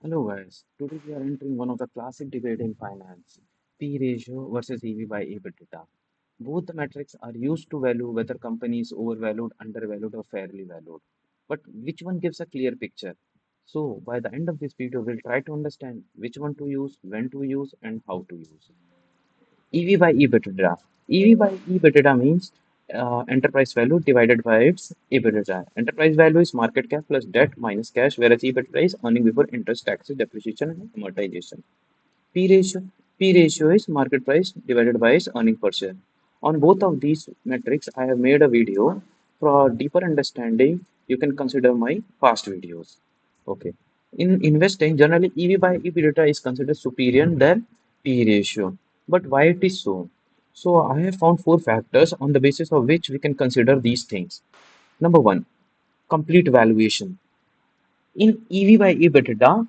Hello guys, today we are entering one of the classic debate in finance, P ratio versus EV by EBITDA. Both the metrics are used to value whether company is overvalued, undervalued or fairly valued. But which one gives a clear picture? So by the end of this video, we'll try to understand which one to use, when to use and how to use. EV by EBITDA. EV by EBITDA means enterprise value divided by its EBITDA. Enterprise value is market cap plus debt minus cash, whereas EBITDA is earning before interest, taxes, depreciation, and amortization. P ratio. P ratio is market price divided by its earning per share. On both of these metrics, I have made a video. For deeper understanding, you can consider my past videos. Okay. In investing, generally EV by EBITDA is considered superior than P ratio. But why it is so? So I have found four factors on the basis of which we can consider these things. Number one, complete valuation. In EV by EBITDA,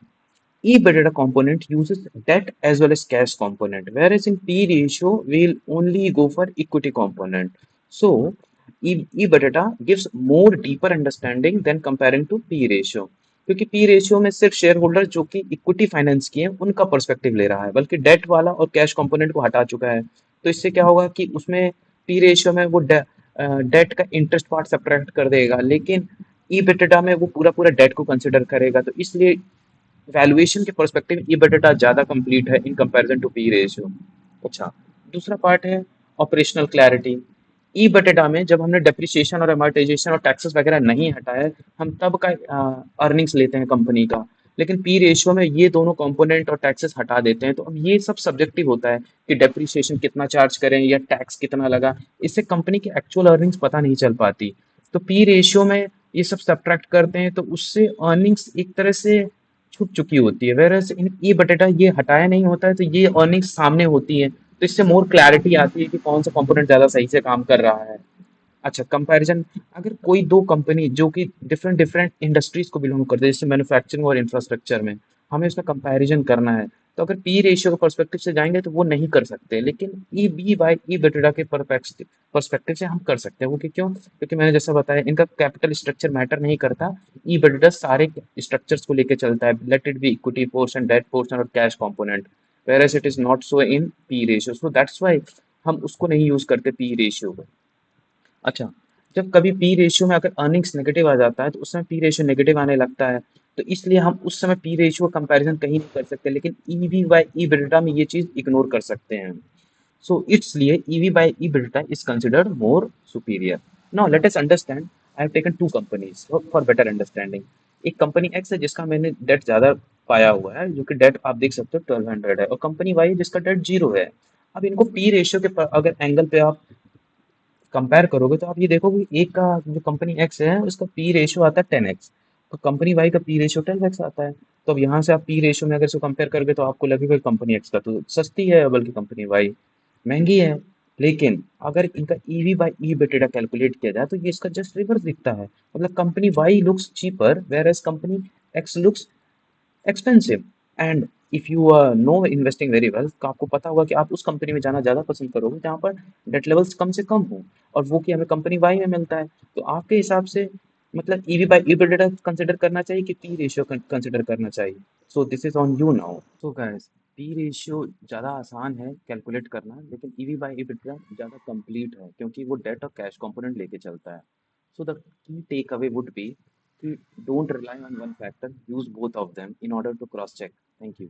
EBITDA component uses debt as well as cash component, whereas in P ratio, we'll only go for equity component. So, EBITDA gives more deeper understanding than comparing to P ratio. क्योंकि P ratio में सिर्फ share holder जो कि equity finance किए हैं उनका perspective ले रहा है, बल्कि डेट वाला और कैश कंपोनेंट को हटा चुका है। तो इससे क्या होगा कि उसमें P रेशियो में वो डेट का इंटरेस्ट पार्ट सब्ट्रैक्ट कर देगा, लेकिन EBITDA में वो पूरा पूरा डेट को कंसिडर करेगा। तो इसलिए वैल्यूएशन के पर्सपेक्टिव EBITDA ज़्यादा कंप्लीट है in comparison to P ratio. अच्छा, दूसरा पार्ट है ऑपरेशनल क्लैरिटी। EBITDA में जब हमने डेप्रिसिएशन और अमortization और टैक्सेस वगैरह नहीं हटाया, हम तब का अर्निंग्स लेते हैं कंपनी का। लेकिन पी रेशियो में ये दोनों कंपोनेंट और टैक्सेस हटा देते हैं, तो अब ये सब सब्जेक्टिव होता है कि डेप्रिसिएशन कितना चार्ज करें या टैक्स कितना लगा। इससे कंपनी की एक्चुअल अर्निंग्स पता नहीं चल पाती। तो पी रेशियो में ये सब सब्ट्रैक्ट करते हैं, तो उससे अर्निंग्स एक तरह से छुप चुकी होती है, वेरएस इन ई बटेटा ये हटाया नहीं होता है, तो ये अर्निंग्स सामने होती है, तो इससे मोर क्लैरिटी आती है कि कौन सा कंपोनेंट ज्यादा सही से काम कर रहा है। अच्छा, कंपैरिजन। अगर कोई दो कंपनी जो कि डिफरेंट डिफरेंट इंडस्ट्रीज को बिलोंग करते हैं, जैसे मैन्युफैक्चरिंग और इंफ्रास्ट्रक्चर में, हमें उसका कंपैरिजन करना है, तो अगर पी रेशियो के पर्सपेक्टिव से जाएंगे तो वो नहीं कर सकते, लेकिन ई बी बाई ई बेटेडा के पर्सपेक्टिव से हम कर सकते हैं। वो कि क्यों? क्योंकि मैंने जैसा बताया, इनका कैपिटल स्ट्रक्चर मैटर नहीं करता। ई बेटेडा सारे स्ट्रक्चर्स को लेके चलता है, let it be equity portion, debt portion और cash component, whereas it is not so in P ratio, so that's why हम उसको नहीं यूज करते पी रेशियो को। अच्छा, जब कभी पी रेशियो में अगर अर्निंग्स नेगेटिव आ जाता है, तो उस समय पी रेशियो नेगेटिव आने लगता है, तो इसलिए हम उस समय पी रेशियो का कंपैरिजन कहीं नहीं कर सकते, लेकिन ईवी बाय ई बिल्डा में ये चीज इग्नोर कर सकते हैं। सो इसलिए EV by EBITDA is considered more superior. Now let us understand. I have taken two companies for better understanding. एक कंपनी एक्स है जिसका मैंने डेट ज्यादा पाया हुआ है, जो कि डेट आप देख सकते हो 1200 है, और कंपनी वाई जिसका डेट जीरो है। अब इनको पी रेशियो के अगर एंगल पे आप कंपेयर करोगे, तो आप ये देखोगे एक का जो कंपनी एक्स है उसका पी रेशियो आता है 10x, तो कंपनी वाई का पी रेशियो 12x आता है। तो अब यहाँ से आप पी रेशियो में अगर इसको कंपेयर करोगे, तो आपको लगेगा कंपनी एक्स का तो सस्ती है, बल्कि कंपनी वाई महंगी है। लेकिन अगर इनका ईवी बाई ई बेटेडा कैलकुलेट किया जाए, तो ये इसका जस्ट रिवर्स दिखता है। मतलब company Y looks cheaper, whereas company X looks expensive. And if you know investing very well, तो आपको पता होगा कि आप उस कंपनी में जाना ज़्यादा पसंद करोगे जहाँ पर डेट लेवल्स कम से कम हो, और वो कि हमें कंपनी वाई में मिलता है। तो आपके हिसाब से मतलब ईवी बाई ईबिटेडा कंसिडर करना चाहिए कि पी रेशियो कंसिडर करना चाहिए? So this is on you now. So guys, P ratio ज़्यादा आसान है कैलकुलेट करना, लेकिन ईवी बाई ईबिटेडा ज़्यादा कंप्लीट है, क्योंकि वो डेट और कैश कंपोनेंट लेके चलता है। So the key takeaway would be, don't rely on one factor, use both of them in order to cross check. Thank you.